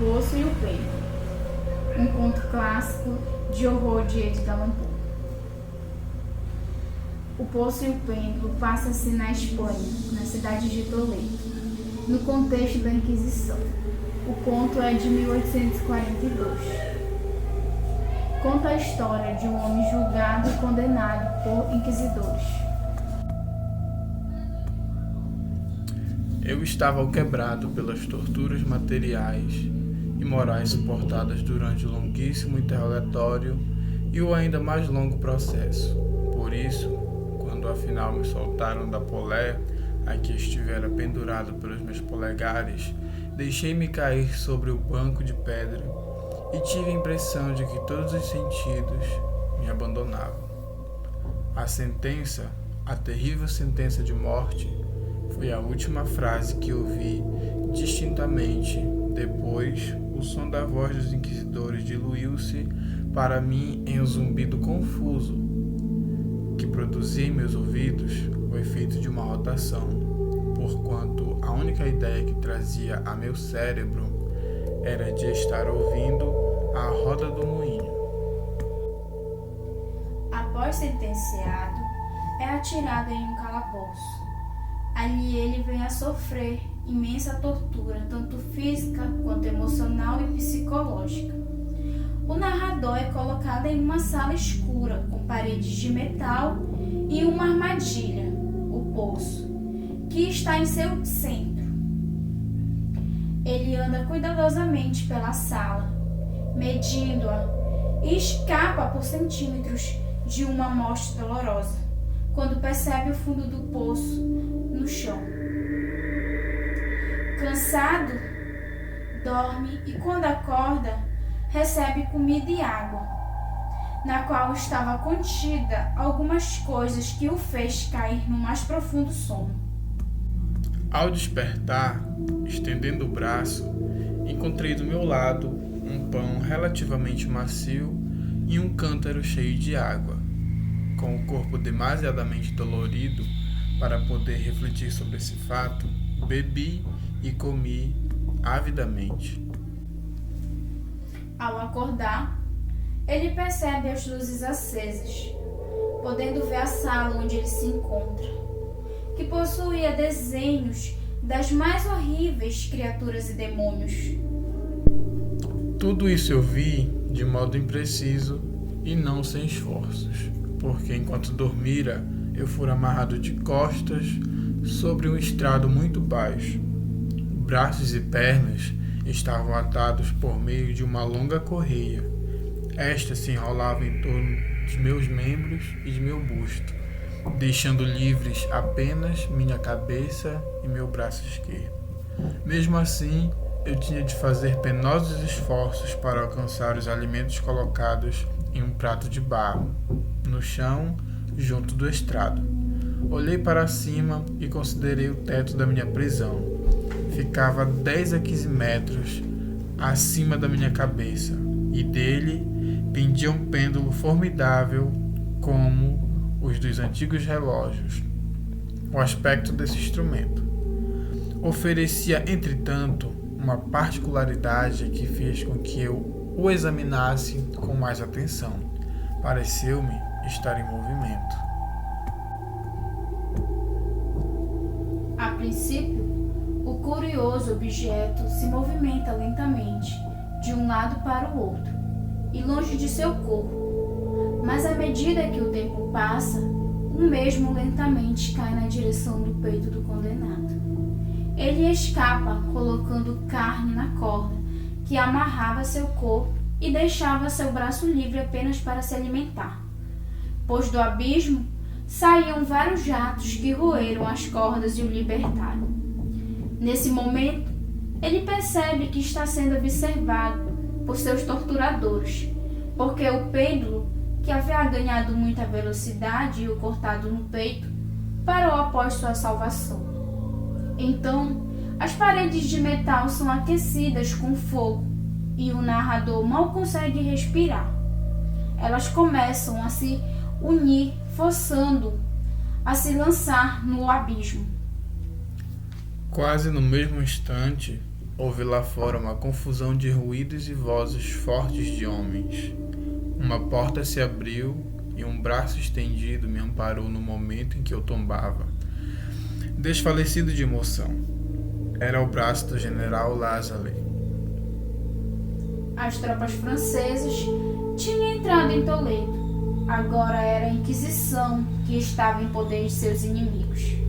Poço e o Pêndulo, um conto clássico de horror de Edgar Allan Poe. O Poço e o Pêndulo passa-se na Espanha, na cidade de Toledo, no contexto da Inquisição. O conto é de 1842. Conta a história de um homem julgado e condenado por inquisidores. Eu estava alquebrado pelas torturas materiais e morais suportadas durante o longuíssimo interrogatório e o ainda mais longo processo. Por isso, quando afinal me soltaram da polé a que estivera pendurado pelos meus polegares, deixei-me cair sobre o banco de pedra e tive a impressão de que todos os sentidos me abandonavam. A sentença, a terrível sentença de morte, foi a última frase que ouvi distintamente. Depois, o som da voz dos inquisidores diluiu-se para mim em um zumbido confuso, que produzia em meus ouvidos o efeito de uma rotação, porquanto a única ideia que trazia a meu cérebro era de estar ouvindo a roda do moinho. Após sentenciado, é atirado em um calabouço. Ali ele vem a sofrer imensa tortura, tanto física quanto emocional e psicológica. O narrador é colocado em uma sala escura, com paredes de metal e uma armadilha, o poço, que está em seu centro. Ele anda cuidadosamente pela sala, medindo-a, e escapa por centímetros de uma morte dolorosa, quando percebe o fundo do poço no chão. Cansado, dorme e quando acorda, recebe comida e água, na qual estava contida algumas coisas que o fez cair no mais profundo sono. Ao despertar, estendendo o braço, encontrei do meu lado um pão relativamente macio e um cântaro cheio de água. Com o corpo demasiadamente dolorido para poder refletir sobre esse fato, bebi e comi avidamente. Ao acordar, ele percebe as luzes acesas, podendo ver a sala onde ele se encontra, que possuía desenhos das mais horríveis criaturas e demônios. Tudo isso eu vi de modo impreciso e não sem esforços, porque enquanto dormira, eu fora amarrado de costas sobre um estrado muito baixo. Braços e pernas estavam atados por meio de uma longa correia. Esta se enrolava em torno dos meus membros e de meu busto, deixando livres apenas minha cabeça e meu braço esquerdo. Mesmo assim, eu tinha de fazer penosos esforços para alcançar os alimentos colocados em um prato de barro, no chão, junto do estrado. Olhei para cima e considerei o teto da minha prisão. Ficava 10 a 15 metros acima da minha cabeça, e dele pendia um pêndulo formidável como os dos antigos relógios. O aspecto desse instrumento oferecia, entretanto, uma particularidade que fez com que eu o examinasse com mais atenção. Pareceu-me estar em movimento. A princípio, o curioso objeto se movimenta lentamente de um lado para o outro e longe de seu corpo, mas à medida que o tempo passa, o mesmo lentamente cai na direção do peito do condenado. Ele escapa colocando carne na corda que amarrava seu corpo e deixava seu braço livre apenas para se alimentar, pois do abismo saíam vários jatos que roeram as cordas e o libertaram. Nesse momento, ele percebe que está sendo observado por seus torturadores, porque o pêndulo, que havia ganhado muita velocidade e o cortado no peito, parou após sua salvação. Então, as paredes de metal são aquecidas com fogo e o narrador mal consegue respirar. Elas começam a se unir, forçando-o a se lançar no abismo. Quase no mesmo instante, Houve lá fora uma confusão de ruídos e vozes fortes de homens. Uma porta se abriu e um braço estendido me amparou no momento em que eu tombava, desfalecido de emoção. Era o braço do general Lasalle. As tropas francesas tinham entrado em Toledo. Agora era a Inquisição que estava em poder de seus inimigos.